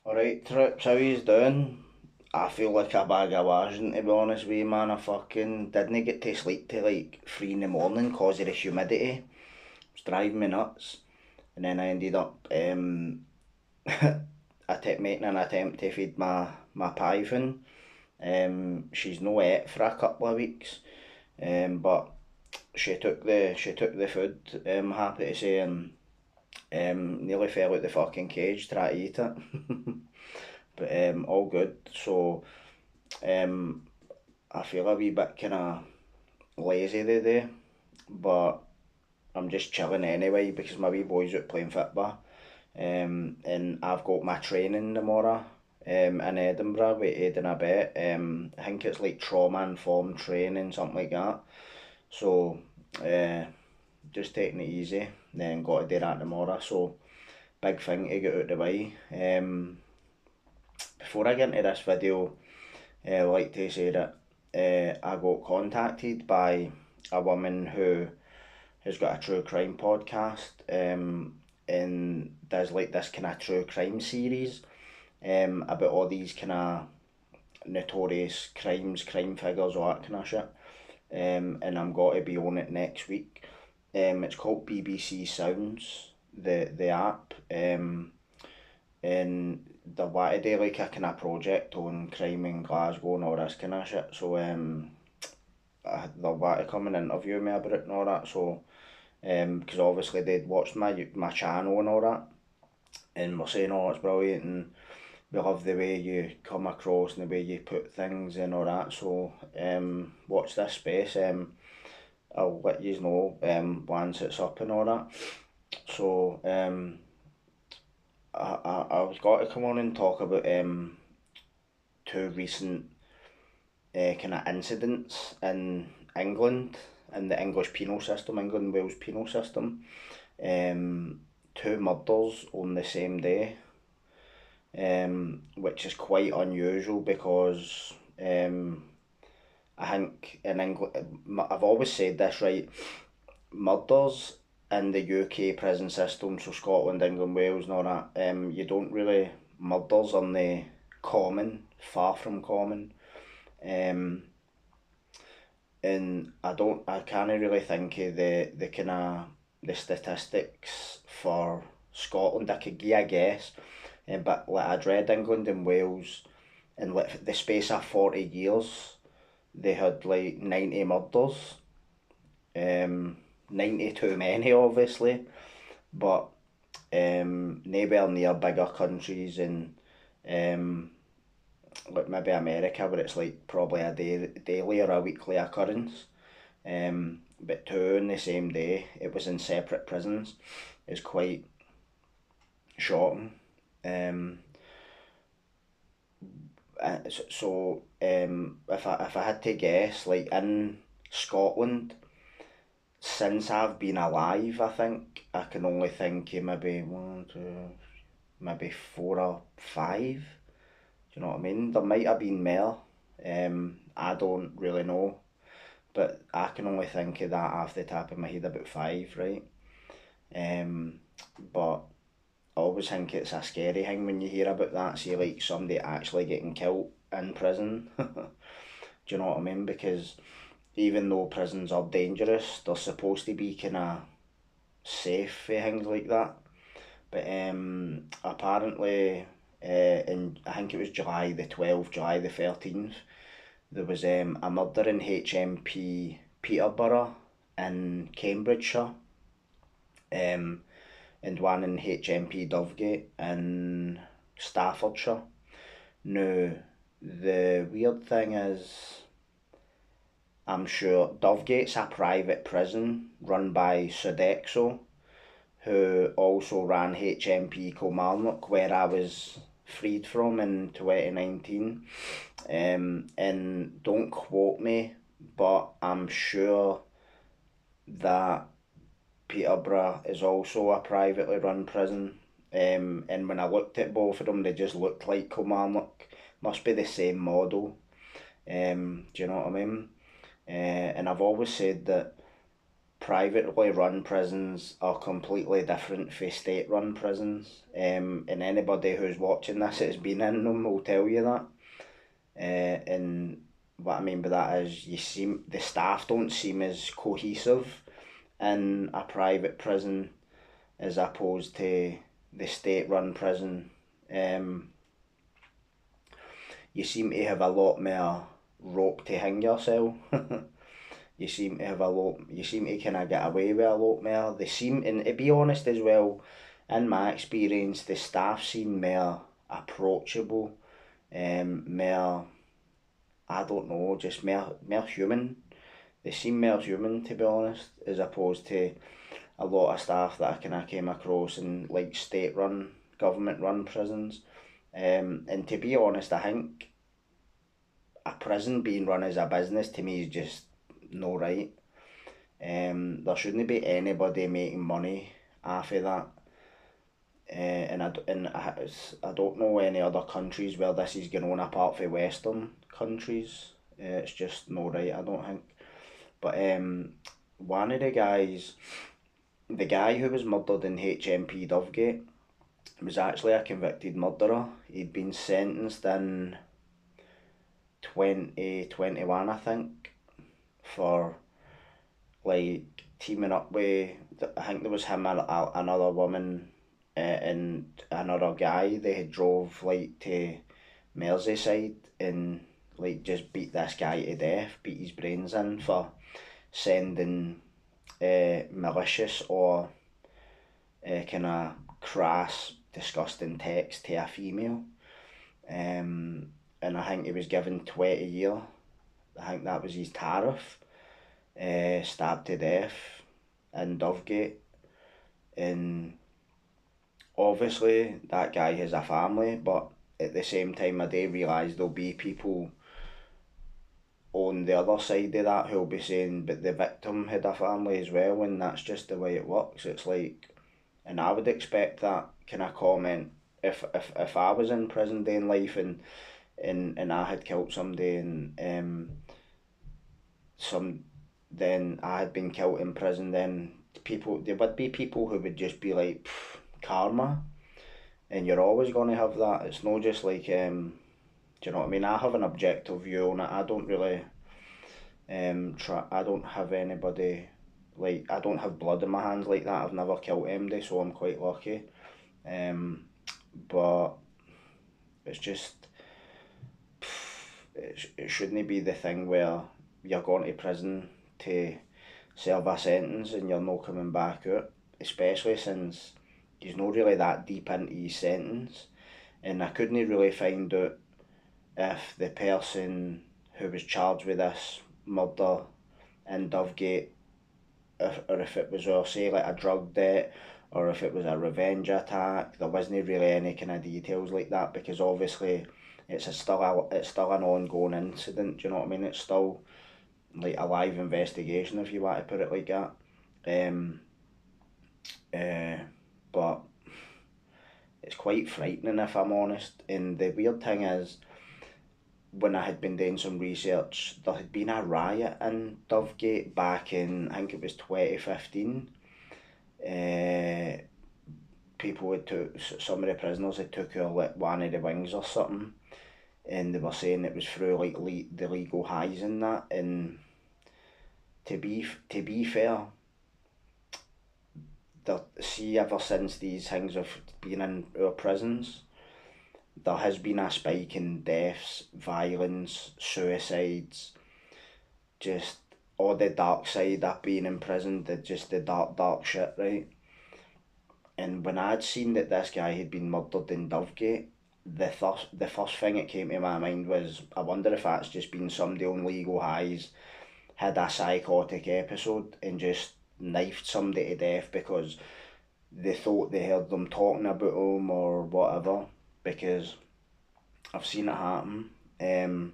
Alright, trips I was doing. I feel like a bag of washing, to be honest with you, man. I fucking didn't get to sleep till like 3 in the morning cause of the humidity. It was driving me nuts. And then I ended up, making an attempt to feed my python. She's no ate for a couple of weeks. But she took the food, happy to say, and nearly fell out the fucking cage trying to eat it. But all good. So um, I feel a wee bit kind of lazy today, but I'm just chilling anyway because my wee boy's out playing football. And I've got my training tomorrow in Edinburgh with Aidan Abet. I think it's like trauma informed training, something like that. So uh, just taking it easy, then got to do that tomorrow. So big thing to get out the way. Before I get into this video, I'd like to say that I got contacted by a woman who has got a true crime podcast and does like this kind of true crime series about all these kind of notorious crimes, crime figures, all that kind of shit. And I'm going to be on it next week. It's called BBC Sounds, the app. And they want to do like a kind of project on crime in Glasgow and all this kind of shit. So they'll want to come and interview me about it and all that. So because obviously they'd watched my channel and all that, and were saying, oh, it's brilliant, and we love the way you come across and the way you put things and all that. So watch this space. I'll let you know once it's up and all that. So I was got to come on and talk about two recent kind of incidents in England, in the English penal system, England and Wales penal system. Two murders on the same day, which is quite unusual because I think in England, I've always said this, right, murders in the UK prison system, so Scotland, England, Wales, and all that, you don't really, murders are the common, far from common. Um, and I can't really think of the kind of the statistics for Scotland. I could give a guess, but like I'd read England and Wales in like the space of 40 years, they had like 90 murders. 90 too many, obviously, but nowhere near bigger countries and um, like maybe America where it's like probably a daily or a weekly occurrence. But two in the same day, it was in separate prisons, is quite shocking. Um, if I had to guess, like in Scotland, since I've been alive, I think I can only think of maybe one, two, maybe four or five. Do you know what I mean? There might have been more. I don't really know, but I can only think of that off the top of my head, about five, right? Um, but I always think it's a scary thing when you hear about that. See, like somebody actually getting killed in prison. Do you know what I mean? Because even though prisons are dangerous, they're supposed to be kind of safe for things like that. But apparently, in I think it was July the 12th, July the 13th, there was a murder in HMP Peterborough in Cambridgeshire, um, and one in HMP Dovegate in Staffordshire. Now, the weird thing is, I'm sure Dovegate's a private prison run by Sodexo, who also ran HMP Kilmarnock, where I was freed from in 2019. And don't quote me, but I'm sure that Peterborough is also a privately run prison. And when I looked at both of them, they just looked like Kilmarnock. Must be the same model. Do you know what I mean? And I've always said that privately run prisons are completely different from state run prisons. And anybody who's watching this that's been in them will tell you that. And what I mean by that is the staff don't seem as cohesive in a private prison as opposed to the state run prison. Um, you seem to have a lot more rope to hang yourself. You seem to have a lot. You seem to kind of get away with a lot more. They seem, and to be honest as well, in my experience, the staff seem more approachable, more, I don't know, just more human. They seem more human, to be honest, as opposed to a lot of staff that I kind of came across in like state run, government run prisons. And to be honest, I think a prison being run as a business to me is just no right. There shouldn't be anybody making money off of that. I don't know any other countries where this is going on apart from Western countries. It's just no right, I don't think. But one of the guy who was murdered in HMP Dovegate was actually a convicted murderer. He'd been sentenced in 2021, I think, for like teaming up with, I think there was him and another woman and another guy. They had drove like to Merseyside and like just beat this guy to death, beat his brains in for sending malicious or kind of crass, disgusting text to a female. And I think he was given 20 years. I think that was his tariff. Stabbed to death in Dovegate. And obviously that guy has a family, but at the same time I do realise there'll be people on the other side of that who'll be saying but the victim had a family as well, and that's just the way it works. It's like, and I would expect that kind of comment if I was in prison day in life and I had killed somebody and then I had been killed in prison, then there would be people who would just be like karma, and you're always going to have that. It's not just like do you know what I mean? I have an objective view on it. I don't really I don't have anybody, like I don't have blood in my hands like that. I've never killed anybody, so I'm quite lucky. But it's just it shouldn't be the thing where you're going to prison to serve a sentence and you're not coming back out, especially since he's not really that deep into his sentence, and I couldn't really find out if the person who was charged with this murder in Dovegate, or if it was, or say, like a drug debt, or if it was a revenge attack. There wasn't really any kind of details like that, because obviously it's still an ongoing incident. Do you know what I mean? It's still like a live investigation, if you want to put it like that. But it's quite frightening, if I'm honest. And the weird thing is, when I had been doing some research, there had been a riot in Dovegate back in, I think it was 2015. People had took, some of the prisoners had took out one of the wings or something, and they were saying it was through like the legal highs and that. And to be fair, see, ever since these things have been in our prisons, there has been a spike in deaths, violence, suicides, just all the dark side of being in prison, just the dark shit, right? And when I'd seen that this guy had been murdered in Dovegate, the first thing that came to my mind was, I wonder if that's just been somebody on legal highs, had a psychotic episode and just knifed somebody to death because they thought they heard them talking about him or whatever, because I've seen it happen. And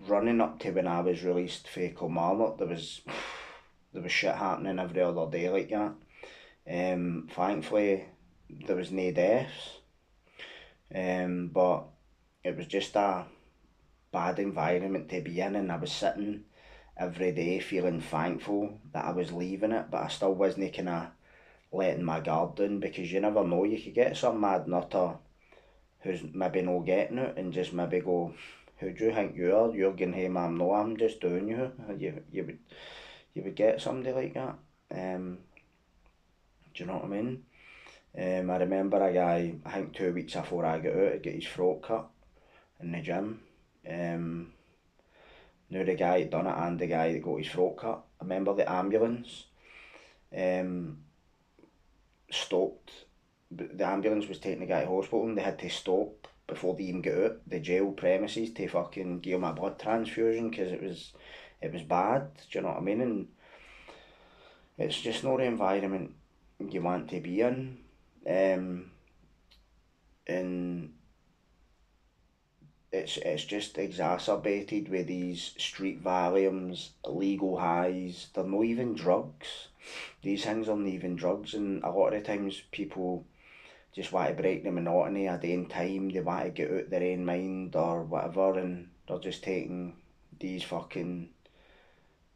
running up to when I was released for Kilmarnock, there was shit happening every other day like that. Thankfully there was no deaths, but it was just a bad environment to be in, and I was sitting every day feeling thankful that I was leaving it, but I still wasn't kind of letting my guard down, because you never know, you could get some mad nutter who's maybe no getting it and just maybe go, who do you think you are? You're going, hey ma'am, no, I'm just doing you. You would get somebody like that. Do you know what I mean? I remember a guy, I think 2 weeks before I got out, to get his throat cut in the gym. Now the guy that done it and the guy that got his throat cut, I remember the ambulance um, stopped. The ambulance was taking the guy to hospital and they had to stop before they even got out the jail premises to fucking give him a blood transfusion, because it was bad. Do you know what I mean? And it's just not the environment you want to be in. And it's just exacerbated with these street volumes, legal highs. They're not even drugs. These things aren't even drugs, and a lot of the times people just want to break the monotony a day in time. They want to get out their own mind or whatever, and they're just taking these fucking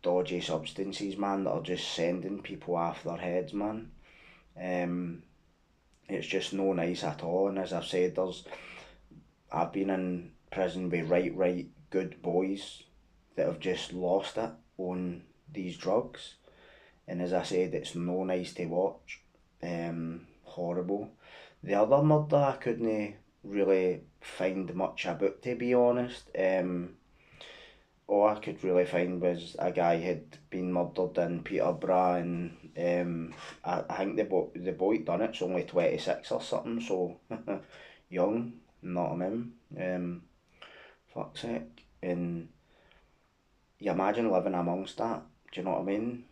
dodgy substances, man, that are just sending people off their heads, man. It's just no nice at all. And as I've said, I've been in prison with right good boys that have just lost it on these drugs. And as I said, it's no nice to watch. Horrible. The other murder I couldn't really find much about, to be honest. All I could really find was a guy had been murdered in Peterborough, and I think the boy done it's only 26 or something, so young, not him. Fuck's sake. And you imagine living amongst that, do you know what I mean?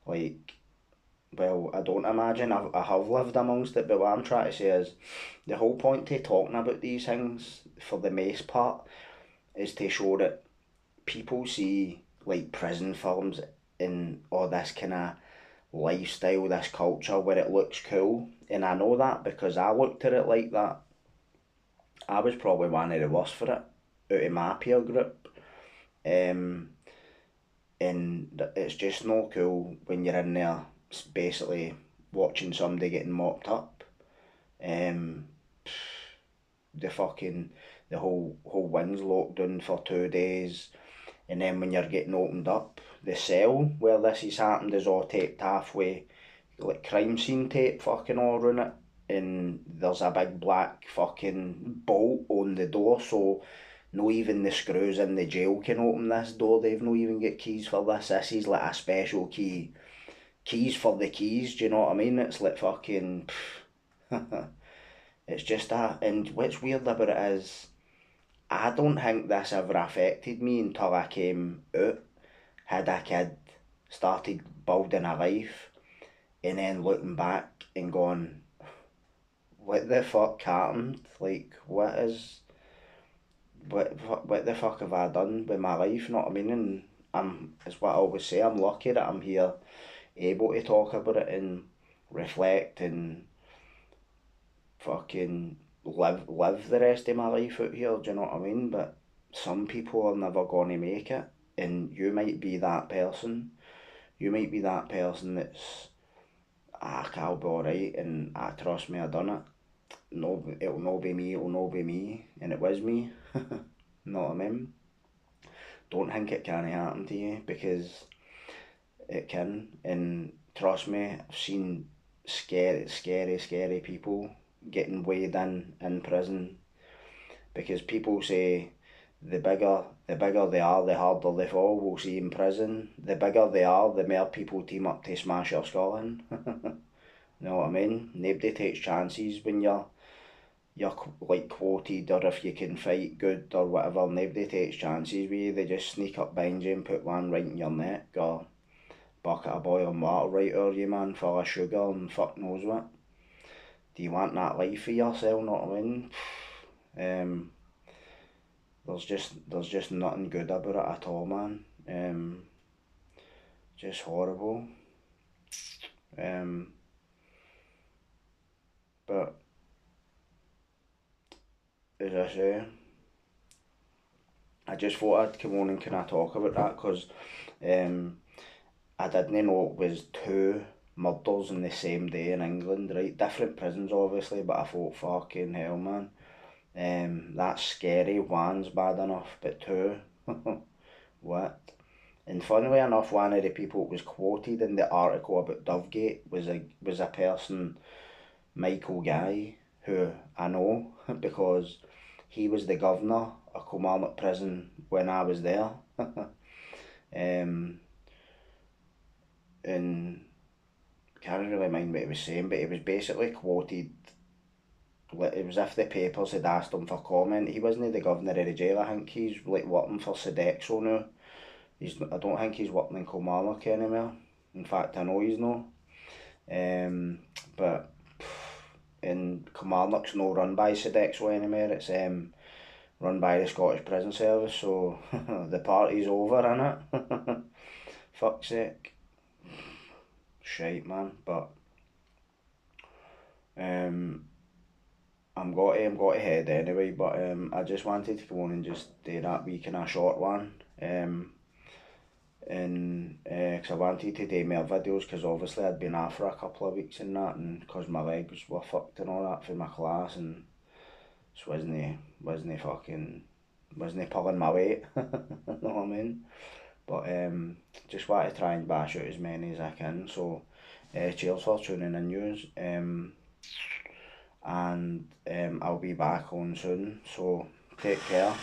Like, well, I don't imagine, I have lived amongst it, but what I'm trying to say is, the whole point to talking about these things, for the most part, is to show that people see like prison films and all this kind of lifestyle, this culture where it looks cool, and I know that because I looked at it like that. I was probably one of the worst for it out of my peer group. Um, and it's just not cool when you're in there basically watching somebody getting mopped up. Um, the fucking the whole wing's locked down for 2 days, and then when you're getting opened up, the cell where this has happened is all taped halfway, like crime scene tape fucking all around it, and there's a big black fucking bolt on the door, so no even the screws in the jail can open this door. They've no even got keys for this. This is like a special key. Keys for the keys, do you know what I mean? It's like fucking it's just that. And what's weird about it is, I don't think this ever affected me until I came out, had a kid, started building a life, and then looking back and going, what the fuck happened? Like, what the fuck have I done with my life? You know what I mean? And it's what I always say, I'm lucky that I'm here, able to talk about it and reflect and fucking live the rest of my life out here, do you know what I mean? But some people are never gonna make it, and you might be that person. You might be that person that's, I'll be alright, and trust me, I done it. No, it'll not be me, and it was me. Know what I mean? Don't think it can't happen to you, because it can, and trust me, I've seen scary people getting weighed in prison, because people say the bigger they are, the harder they fall. We'll see in prison, the bigger they are, the more people team up to smash your skull in. You know what I mean? Nobody takes chances when you're like quoted, or if you can fight good or whatever. Nobody takes chances with you. They just sneak up behind you and put one right in your neck, or bucket of boiling water right over you, man, full of sugar and fuck knows what. Do you want that life for yourself? Know what I mean? Um, there's just nothing good about it at all, man. Just horrible. Um, but as I say, I just thought I'd come on and kind of talk about that because I didn't know it was two murders in the same day in England, right? Different prisons, obviously, but I thought, fucking hell, man. That's scary. One's bad enough, but two, what? And funnily enough, one of the people that was quoted in the article about Dovegate was a person, Michael Guy, who I know because he was the governor of Kilmarnock Prison when I was there. um, and can't really mind what he was saying, but he was basically quoted. It was if the papers had asked him for comment. He wasn't the governor of the jail. I think he's like working for Sodexo now. I don't think he's working in Kilmarnock anymore. In fact, I know he's not. But in Kilmarnock's not run by Sodexo anymore. It's run by the Scottish Prison Service. So the party's over, innit? Fuck's sake. Shite, man. But um, I'm got to head anyway. But I just wanted to come on and just do that wee kind of short one. And because I wanted to do more videos because obviously I'd been off for a couple of weeks and that, and because my legs were fucked and all that for my class, and just wasn't pulling my weight. You know what I mean? But just want to try and bash out as many as I can. So cheers for tuning in, news. And I'll be back on soon. So take care.